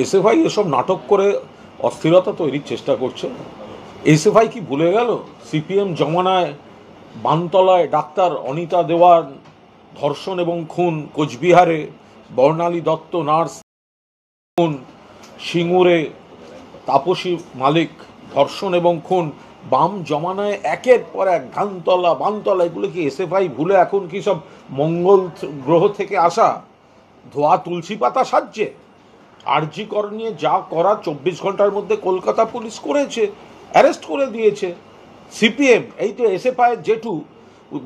SFI এসব নাটক করে অস্থিরতা তৈরির চেষ্টা করছে। এসএফআই কি ভুলে গেল সিপিএম জমানায় বানতলায় ডাক্তার অনিতা দেওয়ান ধর্ষণ এবং খুন, কোচবিহারে বর্ণালী দত্ত নার্স খুন, সিঙ্গুরে তাপসী মালিক ধর্ষণ এবং খুন, বাম জমানায় একের পর এক বানতলা এগুলো কি এসএফআই ভুলে এখন কি সব মঙ্গল গ্রহ থেকে আসা ধোয়া তুলসী পাতা সাজছে? আরজি কর নিয়ে যা করা 24 ঘন্টার মধ্যে কলকাতা পুলিশ করেছে, অ্যারেস্ট করে দিয়েছে। সিপিএম এই তো এসএফআই জেঠু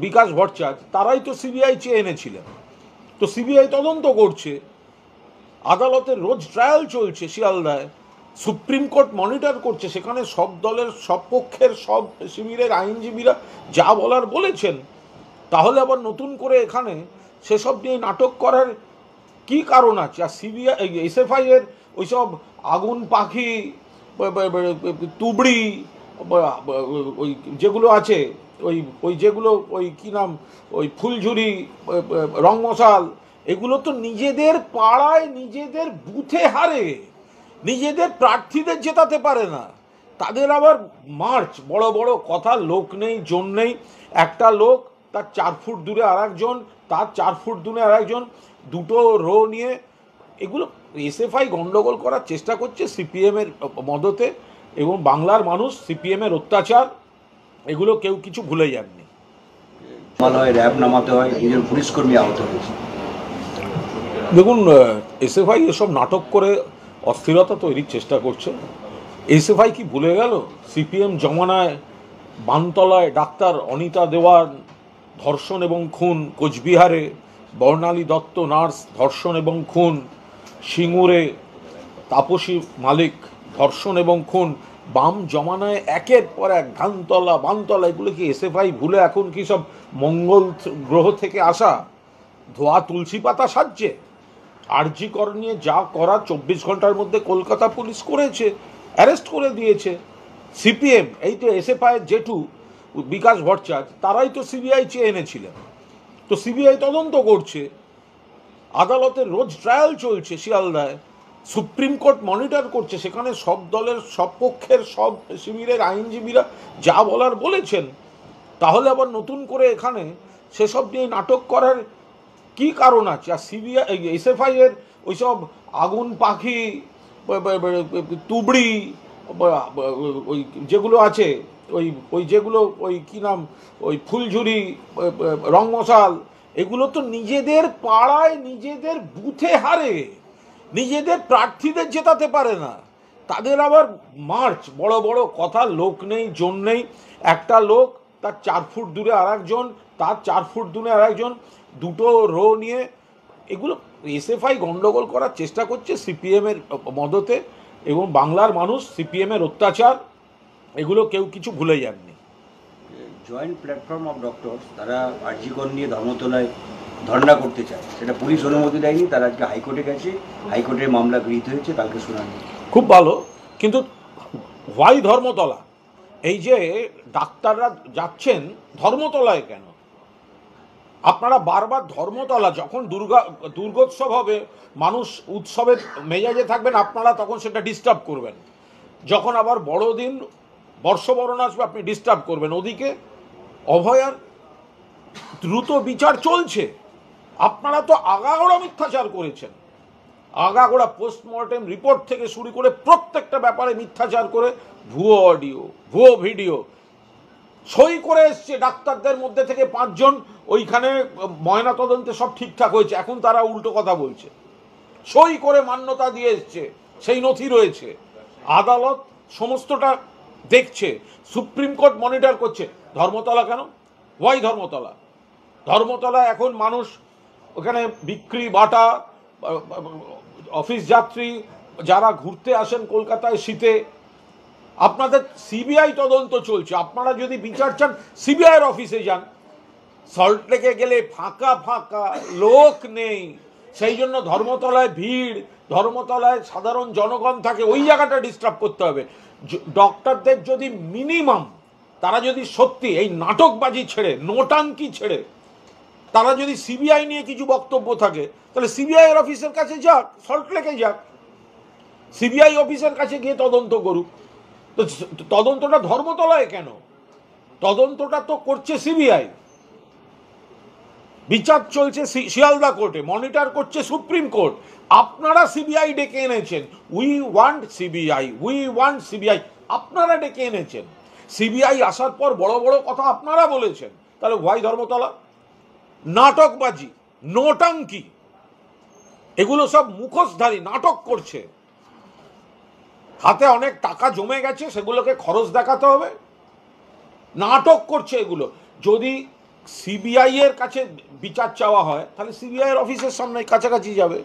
বিকাশ ভট্টাচার্য তারাই তো সিবিআই চেয়ে এনেছিলেন, তো সিবিআই তদন্ত করছে, আদালতের রোজ ট্রায়াল চলছে শিয়ালদায়, সুপ্রিম কোর্ট মনিটর করছে, সেখানে সব দলের সব পক্ষের সব শিবিরের আইনজীবীরা যা বলার বলেছেন। তাহলে আবার নতুন করে এখানে সেসব নিয়ে নাটক করার কি কারণ আছে? আর সিবিআই এসএফআই এর ওইসব আগুন পাখি তুবড়ি ওই যেগুলো আছে, ওই যেগুলো ওই কি নাম ওই ফুলঝুরি রং মশাল, এগুলো তো নিজেদের পাড়ায় নিজেদের বুথে হারে, নিজেদের প্রার্থীদের জেতাতে পারে না। তাদের আবার মার্চ, বড় বড় কথা, লোক নেই জন নেই, একটা লোক তার 4 ফুট দূরে আর একজন, তার 4 ফুট দূরে আর একজন, দুটো রো নিয়ে এগুলো এসএফআই গন্ডগোল করার চেষ্টা করছে সিপিএমের মদতে। এবং বাংলার মানুষ সিপিএমের অত্যাচার এগুলো কেউ কিছু ভুলে যাননি। র্যাব নামাতে হয়, নিজের পুলিশ কর্মী আহত হয়েছে। দেখুন, এসএফআই এসব নাটক করে অস্থিরতা তৈরির চেষ্টা করছে। এসএফআই কি ভুলে গেল সিপিএম জমানায় বানতলায় ডাক্তার অনিতা দেওয়ান ধর্ষণ এবং খুন, কোচবিহারে বর্ণালী দত্ত নার্স ধর্ষণ এবং খুন, সিঙ্গুরে তাপসী মালিক ধর্ষণ এবং খুন, বাম জমানায় একের পর এক বানতলা এগুলো কি এসএফআই ভুলে এখন কি সব মঙ্গল গ্রহ থেকে আসা ধোয়া তুলসী পাতা সাজছে? আরজি কর নিয়ে যা করা 24 ঘন্টার মধ্যে কলকাতা পুলিশ করেছে, অ্যারেস্ট করে দিয়েছে। সিপিএম এই তো এসএফআই জেঠু বিকাশ ভট্টাচার্য তারাই তো সিবিআই চেয়ে এনেছিলেন, তো সিবিআই তদন্ত করছে, আদালতের রোজ ট্রায়াল চলছে শিয়ালদায়, সুপ্রিম কোর্ট মনিটর করছে, সেখানে সব দলের সব পক্ষের সব শিবিরের আইনজীবীরা যা বলার বলেছেন। তাহলে আবার নতুন করে এখানে সেসব নিয়ে নাটক করার কি কারণ আছে? আর সিবিআই এসএফআই এর ওইসব আগুন পাখি তুবড়ি ওই যেগুলো আছে, ওই যেগুলো ওই কি নাম ওই ফুলঝুরি রং মশাল, এগুলো তো নিজেদের পাড়ায় নিজেদের বুথে হারে, নিজেদের প্রার্থীদের জেতাতে পারে না। তাদের আবার মার্চ, বড় বড় কথা, লোক নেই জন নেই, একটা লোক তার 4 ফুট দূরে আর একজন, তার 4 ফুট দূরে আর একজন, দুটো রো নিয়ে এগুলো এসএফআই গন্ডগোল করার চেষ্টা করছে সিপিএমের মদতে। এবং বাংলার মানুষ সিপিএমের অত্যাচার এগুলো কেউ কিছু ভুলে যাননি। জয়েন্ট প্ল্যাটফর্ম অফ ডক্টরস তারা আরজিকর নিয়ে ধর্মতলায় ধর্ণা করতে চায়, সেটা পুলিশ অনুমতি দেয়নি, তারা আজকে হাইকোর্টে গেছে, হাইকোর্টের মামলা গৃহীত হয়েছে, কালকে শুনানি। খুব ভালো, কিন্তু হোয়াই ধর্মতলা? এই যে ডাক্তাররা যাচ্ছেন ধর্মতলায় কেন? আপনারা বারবার ধর্মতলা, যখন দুর্গোৎসব হবে, মানুষ উৎসবের মেজাজে থাকবেন, আপনারা তখন সেটা ডিস্টার্ব করবেন। যখন আবার বড়দিন বর্ষবরণ আসবে আপনি ডিস্টার্ব করবেন। ওদিকে অভয়ার দ্রুত বিচার চলছে, আপনারা তো আগাগোড়া মিথ্যাচার করেছেন, আগাগোড়া পোস্টমর্টেম রিপোর্ট থেকে শুরু করে প্রত্যেকটা ব্যাপারে মিথ্যাচার করে, ভুয়ো অডিও ভুয়ো ভিডিও সই করে এসছে ডাক্তারদের মধ্যে থেকে 5 জন, ওইখানে ময়না তদন্তে সব ঠিকঠাক হয়েছে, এখন তারা উল্টো কথা বলছে, সই করে মান্যতা দিয়ে এসছে, সেই নথি রয়েছে, আদালত সমস্তটা দেখছে, সুপ্রিম কোর্ট মনিটর করছে। ধর্মতলা কেন? ওয়াই ধর্মতলা? ধর্মতলা এখন মানুষ ওখানে বিক্রি বাটা, অফিস যাত্রী যারা ঘুরতে আসেন কলকাতায় শীতে, আপনাদের সিবিআই তদন্ত চলছে, আপনারা যদি বিচার চান সিবিআইয়ের অফিসে যান। সল্টলেকে গেলে ফাঁকা ফাঁকা, লোক নেই, সেই জন্য ধর্মতলায় ভিড়, ধর্মতলায় সাধারণ জনগণ থাকে, ওই জায়গাটা ডিস্টার্ব করতে হবে। ডক্টরদের যদি মিনিমাম, তারা যদি সত্যি এই নাটকবাজি ছেড়ে, নোটাঙ্কি ছেড়ে, তারা যদি সিবিআই নিয়ে কিছু বক্তব্য থাকে, তাহলে সিবিআইয়ের অফিসের কাছে যাক, সল্টলেকে যাক, সিবিআই অফিসের কাছে গিয়ে তদন্ত করুক। তো তদন্তটা ধর্মতলায় কেন? তদন্তটা তো করছে সিবিআই, বিচার চলছে শিয়ালদা কোর্টে, মনিটর করছে সুপ্রিম কোর্ট। আপনারা সিবিআই ডেকে এনেছেন, we want CBI, we want CBI, আপনারা ডেকে এনেছেন। সিবিআই আসার পর বড় বড় কথা আপনারা বলেছেন। তাহলে হোয়াই ধর্মতলা? নাটকবাজি, নোটাঙ্কি, এগুলো সব মুখোশধারী, নাটক করছে। হাতে অনেক টাকা জমে গেছে, সেগুলোকে খরচ দেখাতে হবে, নাটক করছে এগুলো। যদি সিবিআই এর কাছে বিচার চাওয়া হয় তাহলে সিবিআই এর অফিসের সামনে কাছাকাছি যাবে।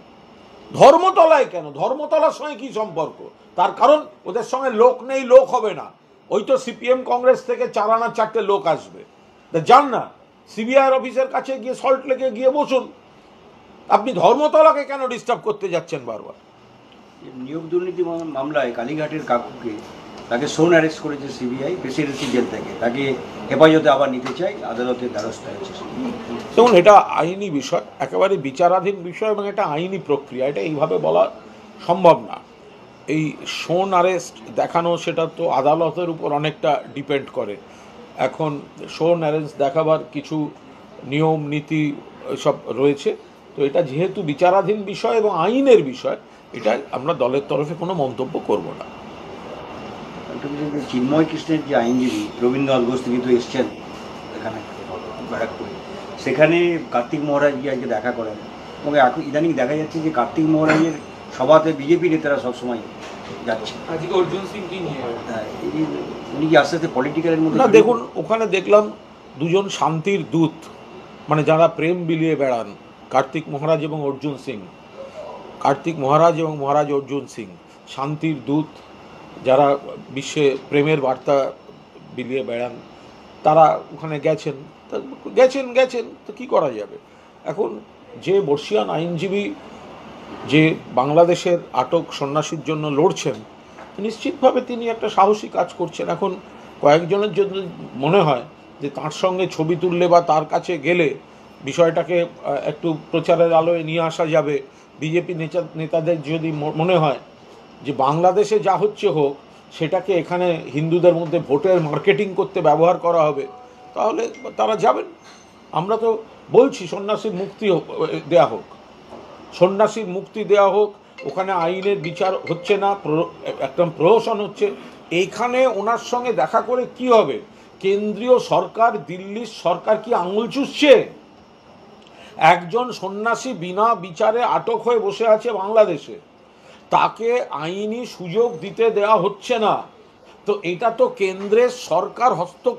ধর্মতলায় কেন? ধর্মতলার সঙ্গে কি সম্পর্ক? তার কারণ ওদের সঙ্গে লোক নেই, লোক হবে না। ওই তো সিপিএম কংগ্রেস থেকে 4 আনা 4টে লোক আসবে, যান না সিবিআই এর অফিসের কাছে গিয়ে সল্ট লেকে গিয়ে বসুন। আপনি ধর্মতলাকে কেন ডিস্টার্ব করতে যাচ্ছেন বারবার? নিয়োগ দুর্নীতি মামলায় কালীঘাটের কাকুকে তাকে সোন অ্যারেস্ট করেছে সিবিআই প্রেসিডেন্সি জেল থেকে, তাকে হেফাজতে আবার নিতে চাই, আদালতের দ্বারস্থ হয়েছে। দেখুন, এটা আইনি বিষয়, একেবারে বিচারাধীন বিষয়, এবং এটা আইনি প্রক্রিয়া, এটা এইভাবে বলা সম্ভব না। এই সোন অ্যারেস্ট দেখানো সেটা তো আদালতের উপর অনেকটা ডিপেন্ড করে। এখন সোন অ্যারেস্ট দেখাবার কিছু নিয়ম নীতি সব রয়েছে। তো এটা যেহেতু বিচারাধীন বিষয় এবং আইনের বিষয়, এটা আমরা দলের তরফে কোনো মন্তব্য করব না। চিন্ময় কৃষ্ণের যে আইনজীবী রবীন্দ্রনাথ ঘোষ তিনি তো এসছেন এখানে ব্যারাকপুরে, সেখানে কার্তিক মহারাজ গিয়ে আজকে দেখা করেন, এবং এখন ইদানিং দেখা যাচ্ছে যে কার্তিক মহারাজের সভাতে বিজেপি নেতারা সবসময় যাচ্ছে। আজকে অর্জুন সিং কি নিয়ে উনি কি আস্তে আস্তে পলিটিক্যালের মধ্যে? না, দেখুন, ওখানে দেখলাম দুজন শান্তির দূত, মানে যারা প্রেম বিলিয়ে বেড়ান, কার্তিক মহারাজ এবং অর্জুন সিং। কার্তিক মহারাজ এবং মহারাজ অর্জুন সিং শান্তির দূত, যারা বিশ্বে প্রেমের বার্তা বিলিয়ে বেড়ান, তারা ওখানে গেছেন। গেছেন তো কী করা যাবে? এখন যে বর্ষিয়ান আইনজীবী যে বাংলাদেশের আটক সন্ন্যাসীর জন্য লড়ছেন, নিশ্চিতভাবে তিনি একটা সাহসী কাজ করছেন। এখন কয়েকজনের যদি মনে হয় যে তার সঙ্গে ছবি তুললে বা তার কাছে গেলে বিষয়টাকে একটু প্রচারের আলোয় নিয়ে আসা যাবে, বিজেপি নেতাদের যদি মনে হয় যে বাংলাদেশে যা হচ্ছে হোক, সেটাকে এখানে হিন্দুদের মধ্যে ভোটের মার্কেটিং করতে ব্যবহার করা হবে, তাহলে তারা যাবেন। আমরা তো বলছি সন্ন্যাসীর মুক্তি দেয়া হোক, সন্ন্যাসীর মুক্তি দেওয়া হোক। ওখানে আইনের বিচার হচ্ছে না, একদম প্রহসন হচ্ছে। এইখানে ওনার সঙ্গে দেখা করে কি হবে? কেন্দ্রীয় সরকার, দিল্লির সরকার কি আঙুল চুষছে? একজন সন্ন্যাসী বিনা বিচারে আটক হয়ে বসে আছে বাংলাদেশে, তাকে আইনি সুযোগ দিতে দেওয়া হচ্ছে না। তো এটা তো কেন্দ্রের সরকার হস্তক্ষেপ